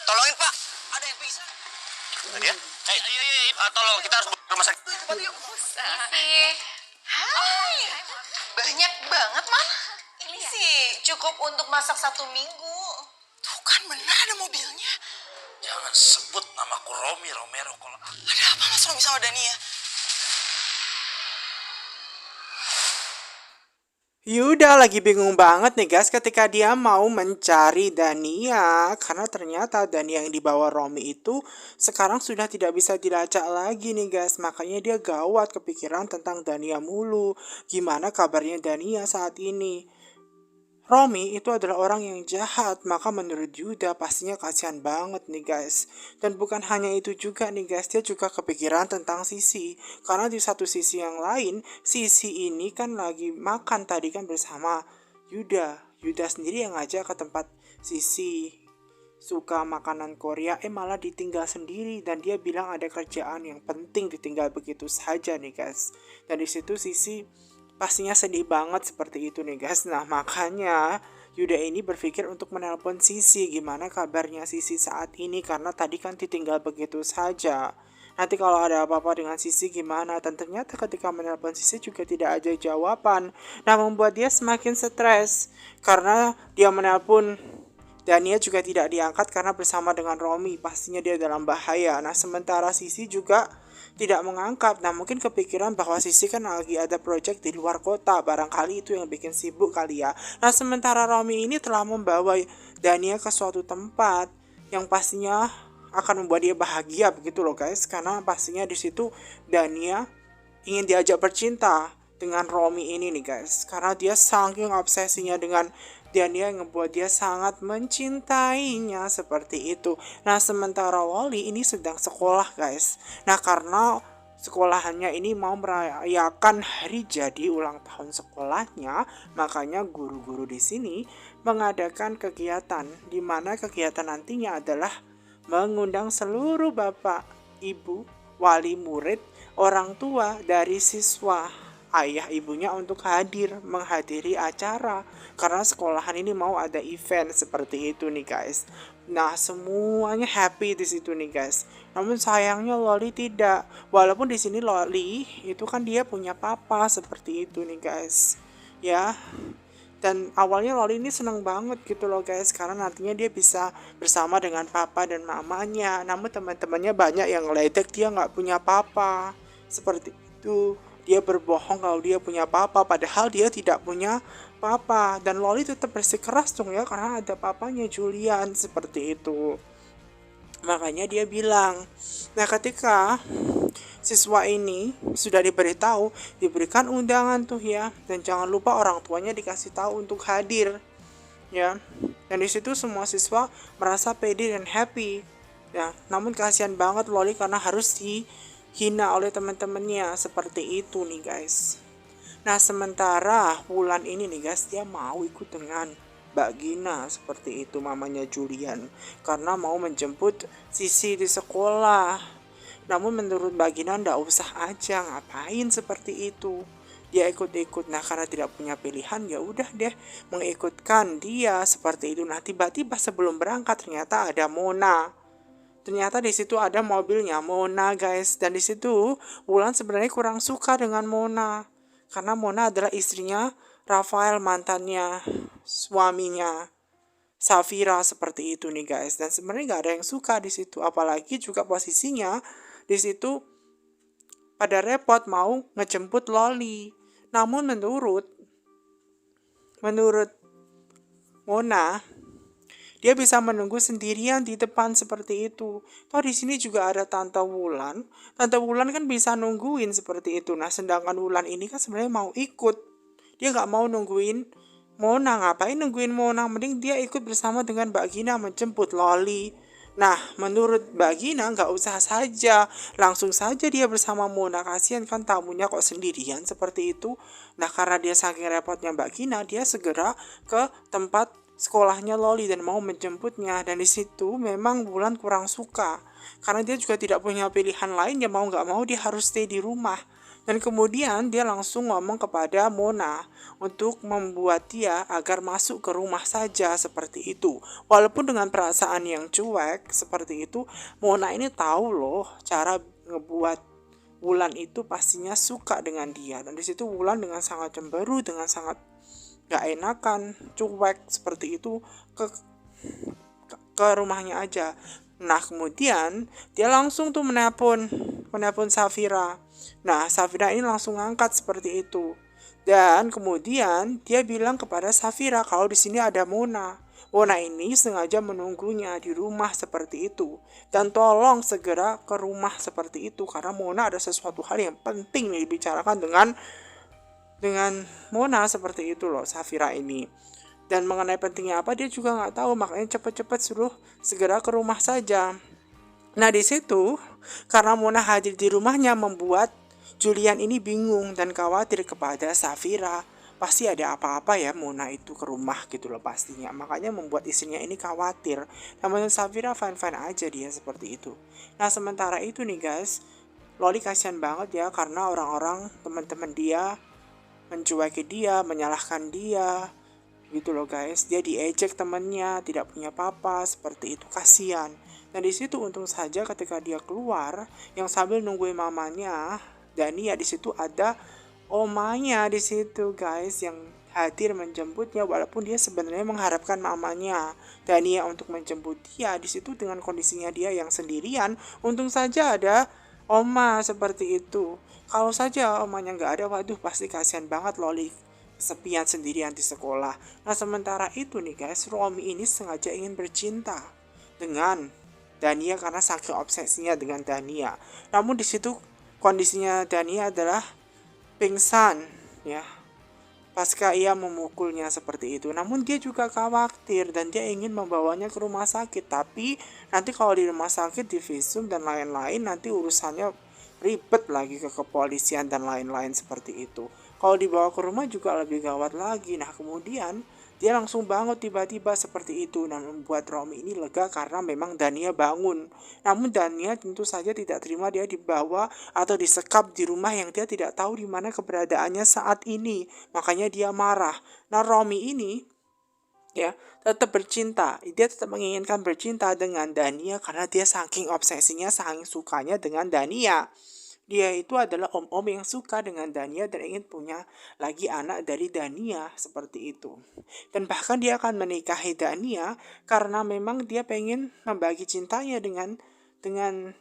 Tolongin Pak, ada yang pingsan. Tadi ya? Tolong, kita harus ke rumah sakit. Cepat yuk. Hai. Banyak banget, Mam. Ini sih cukup untuk masak 1 minggu. Tuh kan benar ada mobilnya. Jangan sebut namaku Romero kalau Ada apa Mas Romi sama Dania? Yuda lagi bingung banget nih guys ketika dia mau mencari Dania. Karena ternyata Dania yang dibawa Romi itu sekarang sudah tidak bisa dilacak lagi nih guys. Makanya dia gawat kepikiran tentang Dania mulu. Gimana kabarnya Dania saat ini? Romi itu adalah orang yang jahat, maka menurut Yuda pastinya kasihan banget nih guys. Dan bukan hanya itu juga nih guys, dia juga kepikiran tentang Sisi. Karena di satu sisi yang lain, Sisi ini kan lagi makan tadi kan bersama Yuda. Yuda sendiri yang ngajak ke tempat Sisi suka makanan Korea, malah ditinggal sendiri dan dia bilang ada kerjaan yang penting ditinggal begitu saja nih guys. Dan di situ Sisi pastinya sedih banget seperti itu nih guys. Nah makanya Yuda ini berpikir untuk menelpon Sisi. Gimana kabarnya Sisi saat ini, karena tadi kan ditinggal begitu saja. Nanti kalau ada apa-apa dengan Sisi gimana. Dan ternyata ketika menelpon Sisi juga tidak ada jawaban. Nah membuat dia semakin stres karena dia menelpon Dania juga tidak diangkat karena bersama dengan Romi. Pastinya dia dalam bahaya. Nah sementara Sisi juga tidak mengangkat. Nah mungkin kepikiran bahwa Sisi kan lagi ada project di luar kota. Barangkali itu yang bikin sibuk kali ya. Nah sementara Romi ini telah membawa Dania ke suatu tempat yang pastinya akan membuat dia bahagia begitu loh guys. Karena pastinya di situ Dania ingin diajak bercinta dengan Romi ini nih guys. Karena dia saking obsesinya dengan Dania yang membuat dia sangat mencintainya seperti itu. Nah sementara Loli ini sedang sekolah guys. Nah karena sekolahannya ini mau merayakan hari jadi ulang tahun sekolahnya, makanya guru-guru di sini mengadakan kegiatan, di mana kegiatan nantinya adalah mengundang seluruh bapak, ibu, wali murid, orang tua dari siswa, ayah ibunya untuk menghadiri acara karena sekolahan ini mau ada event seperti itu nih guys. Nah semuanya happy di situ nih guys. Namun sayangnya Loli tidak. Walaupun di sini Loli itu kan dia punya papa seperti itu nih guys. Ya. Dan awalnya Loli ini seneng banget gitu loh guys, karena nantinya dia bisa bersama dengan papa dan mamanya. Namun teman-temannya banyak yang ngeledek dia nggak punya papa seperti itu. Dia berbohong kalau dia punya papa, padahal dia tidak punya papa. Dan Loli tetap bersikeras dong ya, karena ada papanya Julian seperti itu. Makanya dia bilang, nah ketika siswa ini sudah diberikan undangan tuh ya, dan jangan lupa orang tuanya dikasih tahu untuk hadir ya. Dan di situ semua siswa merasa pede dan happy ya. Namun kasihan banget Loli karena harus dihina oleh teman-temannya seperti itu nih guys. Nah sementara Wulan ini nih guys, dia mau ikut dengan Mbak Gina seperti itu, mamanya Julian, karena mau menjemput Sisi di sekolah. Namun menurut Mbak Gina ndak usah aja, ngapain seperti itu. Dia ikut-ikut. Nah karena tidak punya pilihan ya udah deh mengikutkan dia seperti itu. Nah tiba-tiba sebelum berangkat ternyata ada Mona. Ternyata di situ ada mobilnya Mona guys. Dan di situ Wulan sebenarnya kurang suka dengan Mona. Karena Mona adalah istrinya Rafael, mantannya suaminya Safira seperti itu nih guys. Dan sebenarnya nggak ada yang suka di situ. Apalagi juga posisinya di situ pada repot mau ngejemput Loli. Namun menurut Mona, dia bisa menunggu sendirian di depan seperti itu. Toh di sini juga ada Tante Wulan. Tante Wulan kan bisa nungguin seperti itu. Nah sedangkan Wulan ini kan sebenarnya mau ikut. Dia nggak mau nungguin Mona. Ngapain nungguin Mona? Mending dia ikut bersama dengan Mbak Gina menjemput Loli. Nah menurut Mbak Gina nggak usah saja, langsung saja dia bersama Mona. Kasihan kan tamunya kok sendirian seperti itu. Nah karena dia saking repotnya Mbak Gina, dia segera ke tempat sekolahnya Loli dan mau menjemputnya. Dan di situ memang Wulan kurang suka karena dia juga tidak punya pilihan lain, ya mau nggak mau dia harus stay di rumah. Dan kemudian dia langsung ngomong kepada Mona untuk membuat dia agar masuk ke rumah saja seperti itu. Walaupun dengan perasaan yang cuek seperti itu, Mona ini tahu loh cara ngebuat Wulan itu pastinya suka dengan dia. Dan di situ Wulan dengan sangat cemberut, dengan sangat gak enakan, cuek seperti itu ke rumahnya aja. Nah kemudian dia langsung tuh menelpon Safira. Nah Safira ini langsung ngangkat seperti itu. Dan kemudian dia bilang kepada Safira kalau di sini ada Mona. Mona ini sengaja menunggunya di rumah seperti itu. Dan tolong segera ke rumah seperti itu karena Mona ada sesuatu hal yang penting nih dibicarakan dengan Mona seperti itu loh Safira ini. Dan mengenai pentingnya apa dia juga nggak tahu, makanya cepat-cepat suruh segera ke rumah saja. Nah di situ karena Mona hadir di rumahnya membuat Julian ini bingung dan khawatir kepada Safira. Pasti ada apa-apa ya Mona itu ke rumah gitu loh pastinya. Makanya membuat istrinya ini khawatir. Namun Safira fine-fine aja dia seperti itu. Nah sementara itu nih guys, Loli kasihan banget ya karena orang-orang teman-teman dia mencueki dia, menyalahkan dia gitu loh guys. Dia diejek temannya, tidak punya papa seperti itu, kasihan. Dan di situ untung saja ketika dia keluar, yang sambil nungguin mamanya, Dania di situ ada omanya di situ guys yang hadir menjemputnya walaupun dia sebenarnya mengharapkan mamanya Dania untuk menjemput dia di situ dengan kondisinya dia yang sendirian. Untung saja ada oma seperti itu. Kalau saja omanya nggak ada, waduh pasti kasihan banget Loli kesepian sendirian di sekolah. Nah sementara itu nih guys, Romi ini sengaja ingin bercinta dengan Dania karena saking obsesinya dengan Dania. Namun di situ kondisinya Dania adalah pingsan ya pasca ia memukulnya seperti itu. Namun dia juga khawatir dan dia ingin membawanya ke rumah sakit. Tapi nanti kalau di rumah sakit di visum dan lain-lain nanti urusannya ribet lagi ke kepolisian dan lain-lain seperti itu. Kalau dibawa ke rumah juga lebih gawat lagi. Nah kemudian dia langsung bangun tiba-tiba seperti itu dan membuat Romi ini lega karena memang Dania bangun. Namun Dania tentu saja tidak terima dia dibawa atau disekap di rumah yang dia tidak tahu di mana keberadaannya saat ini. Makanya dia marah. Nah Romi ini ya tetap bercinta. Dia tetap menginginkan bercinta dengan Dania karena dia saking obsesinya, saking sukanya dengan Dania. Dia itu adalah om-om yang suka dengan Dania dan ingin punya lagi anak dari Dania seperti itu. Dan bahkan dia akan menikahi Dania karena memang dia pengen membagi cintanya dengan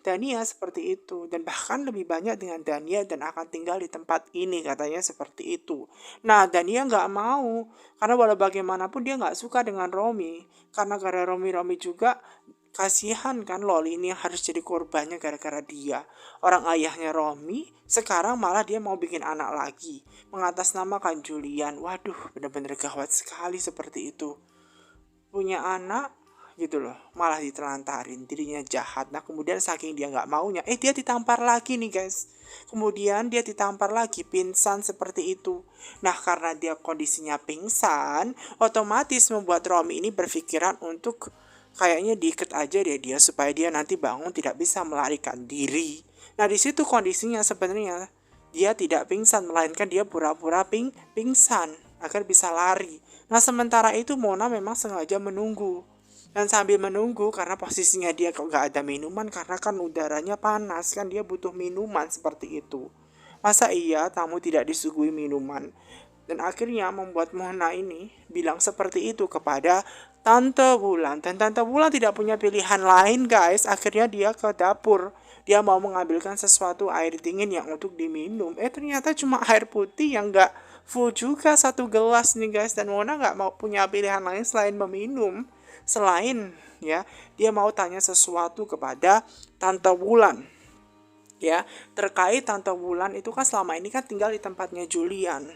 Dania seperti itu. Dan bahkan lebih banyak dengan Dania dan akan tinggal di tempat ini katanya seperti itu. Nah Dania nggak mau karena walau bagaimanapun dia nggak suka dengan Romi. Karena gara Romi juga kasihan kan Loli ini yang harus jadi korbannya gara-gara dia. Orang ayahnya Romi sekarang malah dia mau bikin anak lagi. Mengatasnamakan Julian. Waduh benar-benar gawat sekali seperti itu. Punya anak gitu loh. Malah ditelantarin. Dirinya jahat. Nah kemudian saking dia gak maunya. Dia ditampar lagi nih guys. Kemudian dia ditampar lagi. Pingsan seperti itu. Nah karena dia kondisinya pingsan. Otomatis membuat Romi ini berpikiran untuk kayaknya diikat aja deh dia supaya dia nanti bangun tidak bisa melarikan diri. Nah di situ kondisinya sebenarnya dia tidak pingsan melainkan dia pura-pura pingsan agar bisa lari. Nah sementara itu Mona memang sengaja menunggu dan sambil menunggu karena posisinya dia kok gak ada minuman karena kan udaranya panas kan dia butuh minuman seperti itu. Masa iya tamu tidak disuguhi minuman? Dan akhirnya membuat Mona ini bilang seperti itu kepada Tante Wulan. Dan Tante Wulan tidak punya pilihan lain guys. Akhirnya dia ke dapur. Dia mau mengambilkan sesuatu air dingin yang untuk diminum. Ternyata cuma air putih yang gak full juga satu gelas nih guys. Dan Mona gak mau punya pilihan lain selain meminum. Selain ya dia mau tanya sesuatu kepada Tante Wulan. Ya terkait Tante Wulan itu kan selama ini kan tinggal di tempatnya Julian.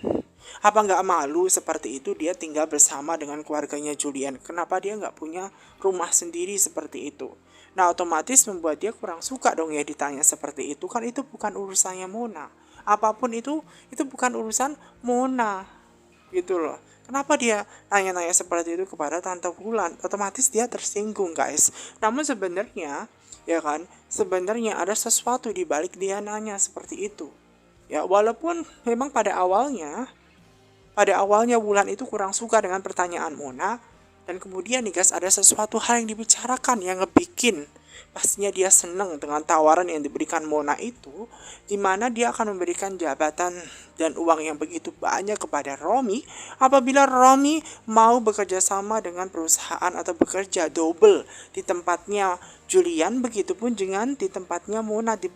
Apa nggak malu seperti itu dia tinggal bersama dengan keluarganya Julian? Kenapa dia nggak punya rumah sendiri seperti itu? Nah otomatis membuat dia kurang suka dong ya ditanya seperti itu. Kan itu bukan urusannya Mona. Apapun itu bukan urusan Mona. Gitu loh. Kenapa dia nanya-nanya seperti itu kepada Tante Wulan? Otomatis dia tersinggung guys. Namun sebenarnya ya kan sebenarnya ada sesuatu di balik dia nanya seperti itu. Ya, walaupun memang pada awalnya Wulan itu kurang suka dengan pertanyaan Mona, dan kemudian nih guys, ada sesuatu hal yang dibicarakan yang ngebikin pastinya dia seneng dengan tawaran yang diberikan Mona itu, dimana dia akan memberikan jabatan dan uang yang begitu banyak kepada Romi apabila Romi mau bekerja sama dengan perusahaan atau bekerja double di tempatnya Julian, begitupun dengan di tempatnya Mona di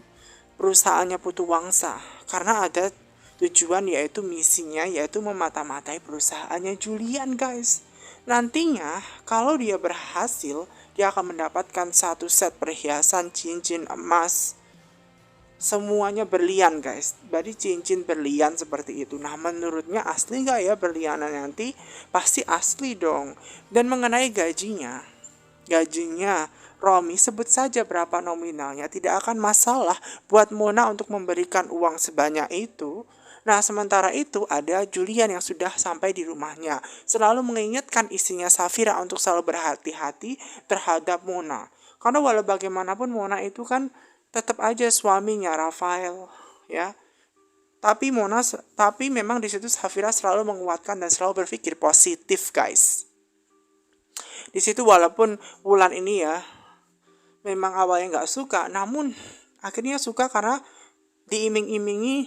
perusahaannya Putu Wangsa, karena ada tujuan, yaitu misinya, yaitu memata-matai perusahaannya Julian guys. Nantinya kalau dia berhasil, dia akan mendapatkan satu set perhiasan cincin emas, semuanya berlian guys. Berarti cincin berlian seperti itu. Nah, menurutnya asli gak ya berliannya nanti? Pasti asli dong. Dan mengenai gajinya Romi sebut saja berapa nominalnya, tidak akan masalah buat Mona untuk memberikan uang sebanyak itu. Nah, sementara itu ada Julian yang sudah sampai di rumahnya, selalu mengingatkan istrinya Safira untuk selalu berhati-hati terhadap Mona. Karena walau bagaimanapun Mona itu kan tetap aja suaminya Rafael, ya. Tapi memang di situ Safira selalu menguatkan dan selalu berpikir positif, guys. Di situ walaupun Wulan ini ya memang awalnya nggak suka, namun akhirnya suka karena diiming-imingi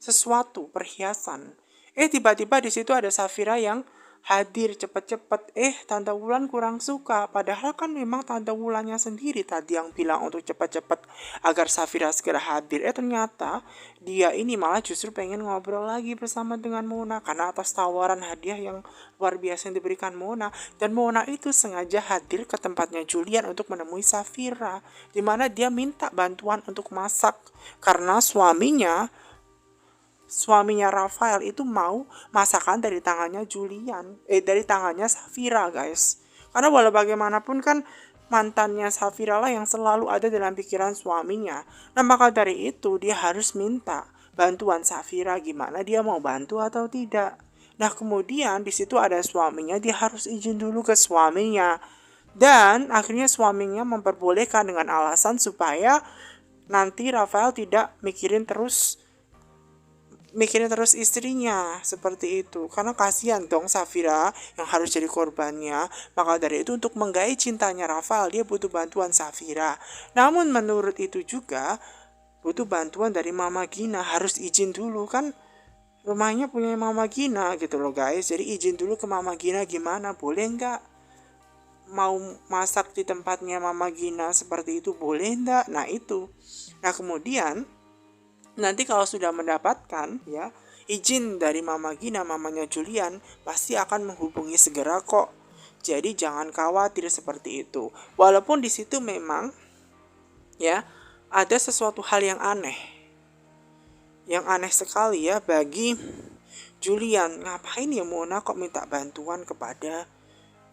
sesuatu perhiasan. Tiba-tiba di situ ada Safira yang hadir cepet-cepet. Tante Wulan kurang suka, padahal kan memang Tante Wulannya sendiri tadi yang bilang untuk cepet-cepet agar Safira segera hadir. Ternyata dia ini malah justru pengen ngobrol lagi bersama dengan Mona karena atas tawaran hadiah yang luar biasa yang diberikan Mona. Dan Mona itu sengaja hadir ke tempatnya Julian untuk menemui Safira, dimana dia minta bantuan untuk masak karena suaminya Rafael itu mau masakan dari tangannya dari tangannya Safira guys. Karena walau bagaimanapun kan mantannya Safira lah yang selalu ada dalam pikiran suaminya. Nah, maka dari itu dia harus minta bantuan Safira, gimana dia mau bantu atau tidak. Nah, kemudian di situ ada suaminya, dia harus izin dulu ke suaminya. Dan akhirnya suaminya memperbolehkan dengan alasan supaya nanti Rafael tidak mikirin terus istrinya, seperti itu. Karena kasihan dong Safira yang harus jadi korbannya. Maka dari itu untuk menggait cintanya Rafael, dia butuh bantuan Safira. Namun menurut itu juga butuh bantuan dari Mama Gina, harus izin dulu kan, rumahnya punya Mama Gina gitu loh guys. Jadi izin dulu ke Mama Gina, gimana, boleh nggak mau masak di tempatnya Mama Gina seperti itu, boleh nggak? Nah itu. Nah kemudian nanti kalau sudah mendapatkan ya izin dari Mama Gina, mamanya Julian, pasti akan menghubungi segera kok. Jadi jangan khawatir seperti itu. Walaupun di situ memang ya ada sesuatu hal yang aneh. Yang aneh sekali ya bagi Julian. Ngapain ya Mona kok minta bantuan kepada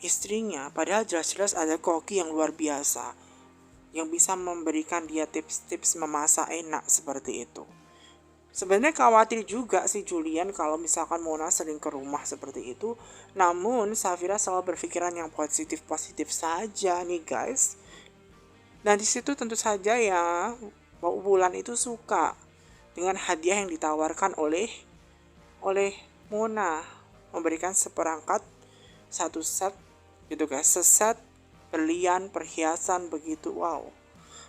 istrinya? Padahal jelas-jelas ada koki yang luar biasa yang bisa memberikan dia tips-tips memasak enak seperti itu. Sebenarnya khawatir juga si Julian kalau misalkan Mona sering ke rumah seperti itu. Namun Safira selalu berpikiran yang positif-positif saja nih guys. Dan di situ tentu saja ya Wulan itu suka dengan hadiah yang ditawarkan oleh Mona, memberikan seperangkat satu set gitu guys, seset berlian perhiasan begitu, wow.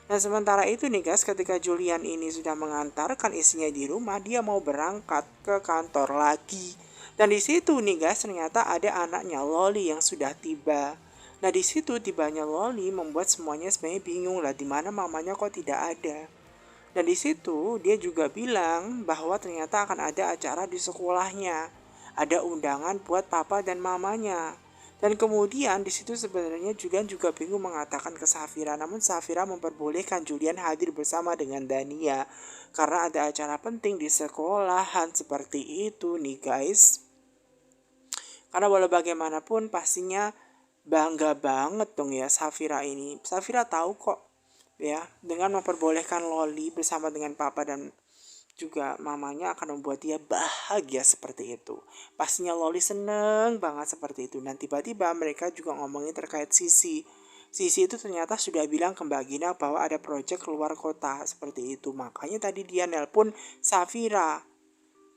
Nah sementara itu nih guys, ketika Julian ini sudah mengantarkan istrinya di rumah, dia mau berangkat ke kantor lagi. Dan di situ nih guys, ternyata ada anaknya Loli yang sudah tiba. Nah di situ tibanya Loli membuat semuanya sebenarnya bingung lah, di mana mamanya kok tidak ada. Dan di situ dia juga bilang bahwa ternyata akan ada acara di sekolahnya, ada undangan buat papa dan mamanya. Dan kemudian di situ sebenarnya Julian juga bingung mengatakan ke Safira, namun Safira memperbolehkan Julian hadir bersama dengan Dania karena ada acara penting di sekolahan seperti itu nih guys. Karena walau bagaimanapun pastinya bangga banget dong ya Safira ini. Safira tahu kok ya, dengan memperbolehkan Loli bersama dengan papa dan juga mamanya akan membuat dia bahagia seperti itu. Pastinya Loli seneng banget seperti itu. Dan tiba-tiba mereka juga ngomongin terkait Sisi. Sisi itu ternyata sudah bilang ke Mbak Gina bahwa ada proyek keluar kota seperti itu. Makanya tadi dia nelpon Safira.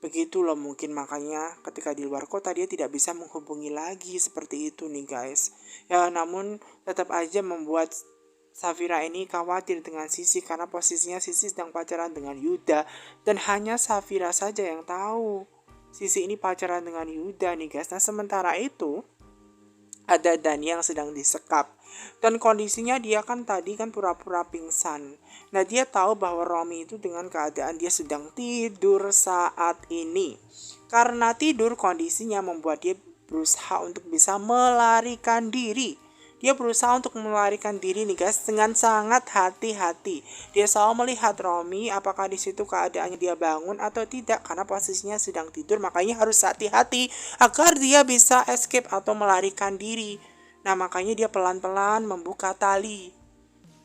Begitu loh, mungkin makanya ketika di luar kota dia tidak bisa menghubungi lagi seperti itu nih guys. Ya namun tetap aja membuat Safira ini khawatir dengan Sisi karena posisinya Sisi sedang pacaran dengan Yuda. Dan hanya Safira saja yang tahu Sisi ini pacaran dengan Yuda nih guys. Nah sementara itu ada Dani yang sedang disekap. Dan kondisinya dia kan tadi kan pura-pura pingsan. Nah dia tahu bahwa Romi itu dengan keadaan dia sedang tidur saat ini. Karena tidur kondisinya membuat dia berusaha untuk bisa melarikan diri. Dia berusaha untuk melarikan diri nih guys dengan sangat hati-hati. Dia selalu melihat Romi apakah di situ keadaannya dia bangun atau tidak karena posisinya sedang tidur, makanya harus hati-hati agar dia bisa escape atau melarikan diri. Nah makanya dia pelan-pelan membuka tali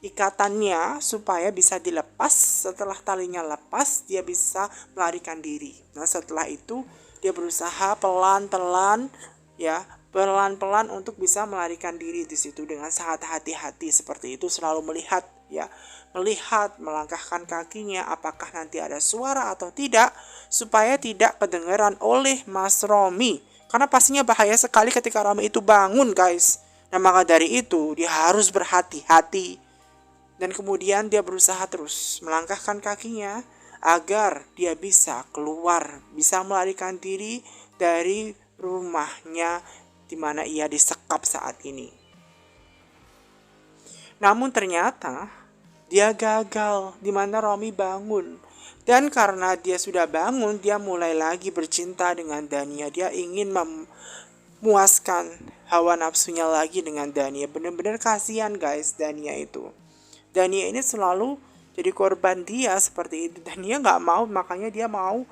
ikatannya supaya bisa dilepas. Setelah talinya lepas dia bisa melarikan diri. Nah setelah itu dia berusaha pelan-pelan untuk bisa melarikan diri di situ dengan sangat hati-hati seperti itu, selalu melihat melangkahkan kakinya apakah nanti ada suara atau tidak supaya tidak kedengaran oleh Mas Romi karena pastinya bahaya sekali ketika Romi itu bangun guys. Nah maka dari itu dia harus berhati-hati dan kemudian dia berusaha terus melangkahkan kakinya agar dia bisa keluar, bisa melarikan diri dari rumahnya di mana ia disekap saat ini. Namun ternyata dia gagal di mana Romi bangun. Dan karena dia sudah bangun, dia mulai lagi bercinta dengan Dania. Dia ingin memuaskan hawa nafsunya lagi dengan Dania. Benar-benar kasihan guys Dania itu. Dania ini selalu jadi korban dia seperti itu. Dania nggak mau, makanya dia mau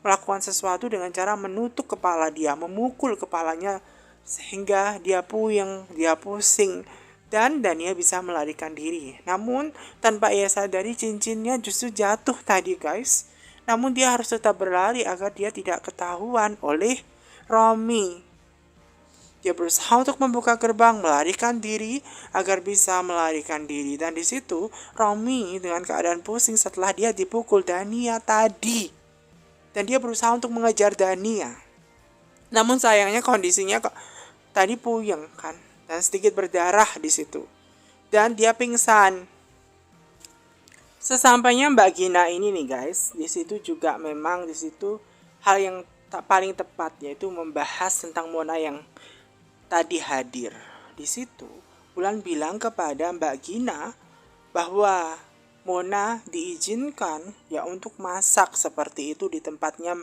melakukan sesuatu dengan cara menutup kepala dia, memukul kepalanya sehingga dia puyeng, dia pusing, dan Dania bisa melarikan diri. Namun tanpa ia sadari cincinnya justru jatuh tadi guys. Namun dia harus tetap berlari agar dia tidak ketahuan oleh Romi. Dia berusaha untuk membuka gerbang, melarikan diri agar bisa melarikan diri. Dan di situ Romi dengan keadaan pusing setelah dia dipukul Dania tadi. Dan dia berusaha untuk mengejar Dania. Namun sayangnya kondisinya tadi puyeng kan dan sedikit berdarah di situ. Dan dia pingsan. Sesampainya Mbak Gina ini nih guys, di situ juga memang di situ hal yang paling tepat yaitu membahas tentang Mona yang tadi hadir. Di situ Wulan bilang kepada Mbak Gina bahwa Mona diizinkan ya untuk masak seperti itu di tempatnya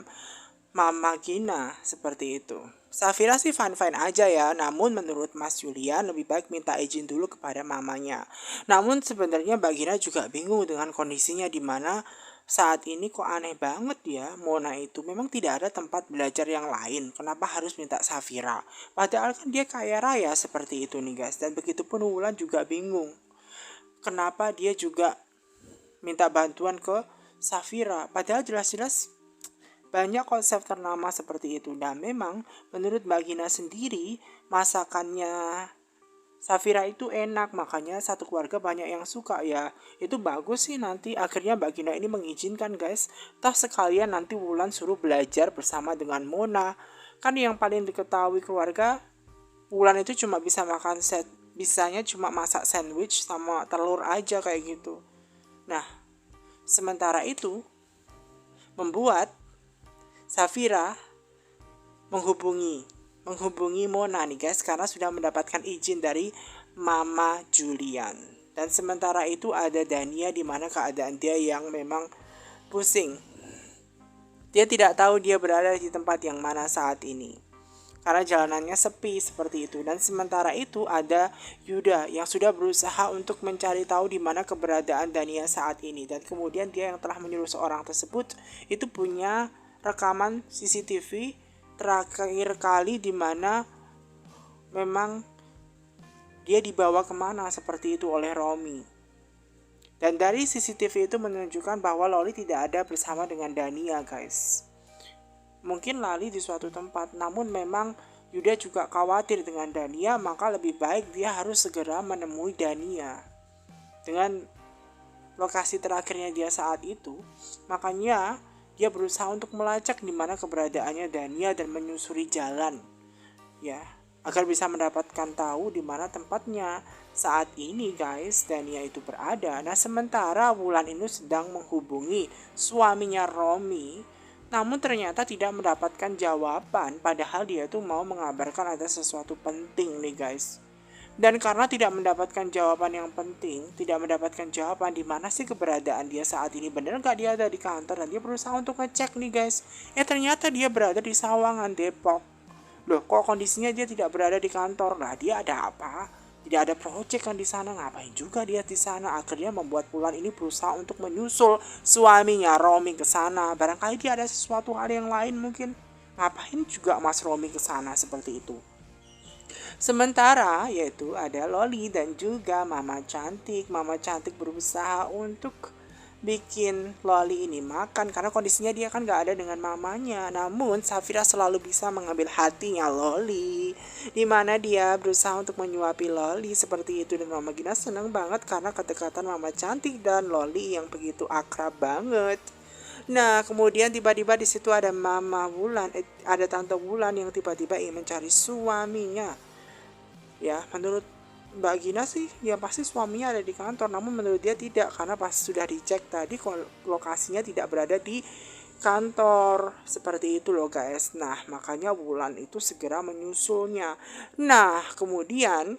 Mama Gina seperti itu. Safira sih fine-fine aja ya, namun menurut Mas Julian lebih baik minta izin dulu kepada mamanya. Namun sebenarnya Mbak Gina juga bingung dengan kondisinya di mana saat ini kok aneh banget ya, Mona itu memang tidak ada tempat belajar yang lain. Kenapa harus minta Safira? Padahal kan dia kaya raya seperti itu nih guys. Dan begitupun Wulan juga bingung. Kenapa dia juga minta bantuan ke Safira? Padahal jelas-jelas banyak konsep ternama seperti itu. Dan memang menurut Mbak Gina sendiri masakannya Safira itu enak, makanya satu keluarga banyak yang suka ya. Itu bagus sih, nanti akhirnya Mbak Gina ini mengizinkan guys. Toh sekalian nanti Wulan suruh belajar bersama dengan Mona. Kan yang paling diketahui keluarga Wulan itu cuma bisa makan bisanya cuma masak sandwich sama telur aja kayak gitu. Nah sementara itu membuat Safira menghubungi Mona nih guys karena sudah mendapatkan izin dari Mama Julian. Dan sementara itu ada Dania di mana keadaan dia yang memang pusing. Dia tidak tahu dia berada di tempat yang mana saat ini karena jalanannya sepi seperti itu. Dan sementara itu ada Yuda yang sudah berusaha untuk mencari tahu di mana keberadaan Dania saat ini. Dan kemudian dia yang telah menyuruh seorang tersebut itu punya rekaman CCTV terakhir kali di mana memang dia dibawa kemana seperti itu oleh Romi. Dan dari CCTV itu menunjukkan bahwa Loli tidak ada bersama dengan Dania guys. Mungkin lari di suatu tempat, namun memang Yuda juga khawatir dengan Dania, maka lebih baik dia harus segera menemui Dania. Dengan lokasi terakhirnya dia saat itu, makanya dia berusaha untuk melacak di mana keberadaannya Dania dan menyusuri jalan, ya, agar bisa mendapatkan tahu di mana tempatnya saat ini guys Dania itu berada. Nah sementara Wulan ini sedang menghubungi suaminya Romi, namun ternyata tidak mendapatkan jawaban, padahal dia tuh mau mengabarkan ada sesuatu penting nih guys. Dan karena tidak mendapatkan jawaban yang penting, tidak mendapatkan jawaban di mana sih keberadaan dia saat ini, bener nggak dia ada di kantor, dan dia berusaha untuk ngecek nih guys. Ya ternyata dia berada di Sawangan, Depok. Loh kok kondisinya dia tidak berada di kantor? Nah dia ada apa? Tidak ada proyek kan di sana, ngapain juga dia di sana? Akhirnya membuat Wulan ini berusaha untuk menyusul suaminya Romi ke sana. Barangkali dia ada sesuatu hal yang lain mungkin. Ngapain juga Mas Romi ke sana seperti itu? Sementara yaitu ada Loli dan juga Mama Cantik. Mama Cantik berusaha untuk bikin Loli ini makan karena kondisinya dia kan gak ada dengan mamanya. Namun Safira selalu bisa mengambil hatinya Loli, dimana dia berusaha untuk menyuapi Loli seperti itu. Dan Mama Gina senang banget karena kedekatan Mama Cantik dan Loli yang begitu akrab banget. Nah kemudian tiba-tiba di situ ada Mama Wulan, ada Tante Wulan yang tiba-tiba ingin mencari suaminya. Ya menurut Mbak Gina sih ya pasti suaminya ada di kantor, namun menurut dia tidak, karena pas sudah dicek tadi lokasinya tidak berada di kantor seperti itu loh guys. Nah makanya Wulan itu segera menyusulnya. Nah kemudian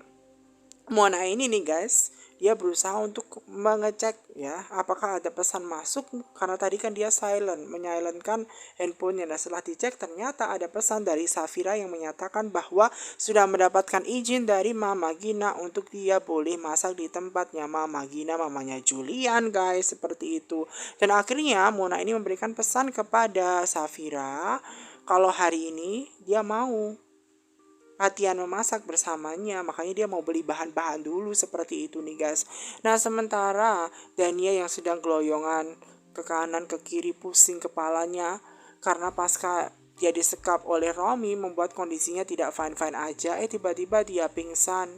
Mona ini nih guys, dia berusaha untuk mengecek ya apakah ada pesan masuk, karena tadi kan dia menyilentkan handphonenya. Dan setelah dicek ternyata ada pesan dari Safira yang menyatakan bahwa sudah mendapatkan izin dari Mama Gina untuk dia boleh masak di tempatnya Mama Gina, mamanya Julian guys, seperti itu. Dan akhirnya Mona ini memberikan pesan kepada Safira kalau hari ini dia mau latihan memasak bersamanya, makanya dia mau beli bahan-bahan dulu seperti itu nih guys. Nah sementara Dania yang sedang geloyongan ke kanan ke kiri, pusing kepalanya karena pasca dia disekap oleh Romi membuat kondisinya tidak fine-fine aja. Tiba-tiba dia pingsan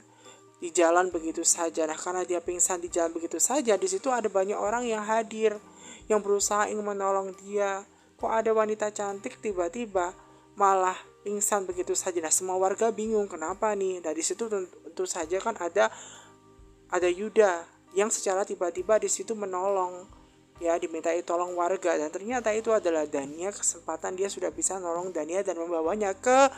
di jalan begitu saja. Nah karena dia pingsan di jalan begitu saja, di situ ada banyak orang yang hadir yang berusaha ingin menolong dia. Kok ada wanita cantik tiba-tiba malah pingsan begitu saja. Nah semua warga bingung kenapa nih. Dari situ tentu saja kan ada Yuda yang secara tiba-tiba di situ menolong, ya dimintai tolong warga, dan ternyata itu adalah Dania. Kesempatan dia sudah bisa nolong Dania dan membawanya ke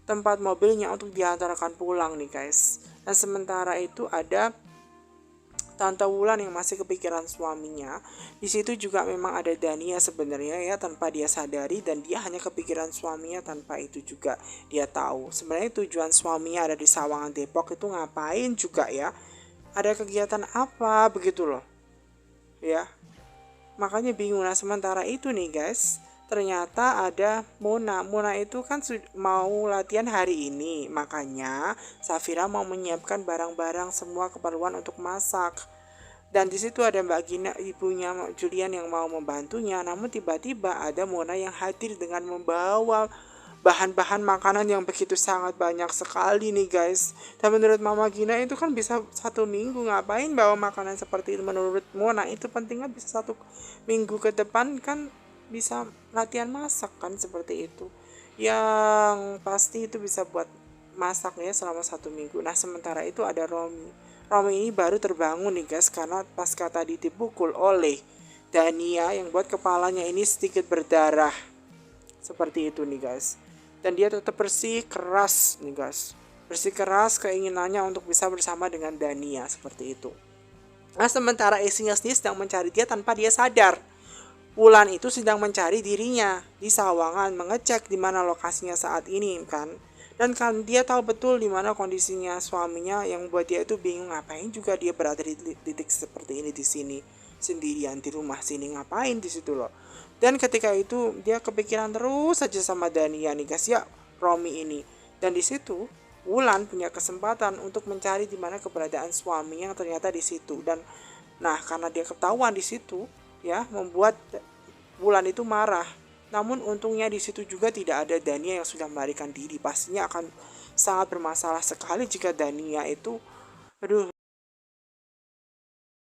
tempat mobilnya untuk diantarkan pulang nih guys. Dan sementara itu ada Tante Wulan yang masih kepikiran suaminya. Di situ juga memang ada Dania sebenarnya ya, tanpa dia sadari, dan dia hanya kepikiran suaminya tanpa itu juga dia tahu. Sebenarnya tujuan suaminya ada di Sawangan Depok itu ngapain juga ya? Ada kegiatan apa begitu loh. Ya. Makanya bingung. Nah, sementara itu nih guys, ternyata ada Mona. Mona itu kan mau latihan hari ini, makanya Safira mau menyiapkan barang-barang semua keperluan untuk masak. Dan di situ ada Mbak Gina, ibunya Julian yang mau membantunya. Namun tiba-tiba ada Mona yang hadir dengan membawa bahan-bahan makanan yang begitu sangat banyak sekali nih guys. Dan menurut Mama Gina itu kan bisa 1 minggu, ngapain bawa makanan seperti itu? Menurut Mona itu pentingnya bisa 1 minggu ke depan kan bisa latihan masak kan, seperti itu. Yang pasti itu bisa buat masak ya selama 1 minggu. Nah sementara itu ada Romi. Romi ini baru terbangun nih guys, karena pasca tadi dipukul oleh Dania yang buat kepalanya ini sedikit berdarah. Seperti itu nih guys. Dan dia tetap bersikeras nih guys. Bersikeras keinginannya untuk bisa bersama dengan Dania seperti itu. Nah sementara istrinya sendiri sedang mencari dia tanpa dia sadar. Wulan itu sedang mencari dirinya di Sawangan, mengecek di mana lokasinya saat ini kan. Dan kan dia tahu betul di mana kondisinya suaminya, yang buat dia itu bingung ngapain juga dia berada di titik seperti ini di sini sendirian di rumah sini, ngapain di situ loh. Dan ketika itu dia kepikiran terus saja sama Dania nih guys ya, Romi ini. Dan di situ Wulan punya kesempatan untuk mencari di mana keberadaan suaminya yang ternyata di situ. Dan nah karena dia ketahuan di situ ya, membuat Wulan itu marah. Namun untungnya di situ juga tidak ada Dania yang sudah melarikan diri. Pastinya akan sangat bermasalah sekali jika Dania itu, aduh,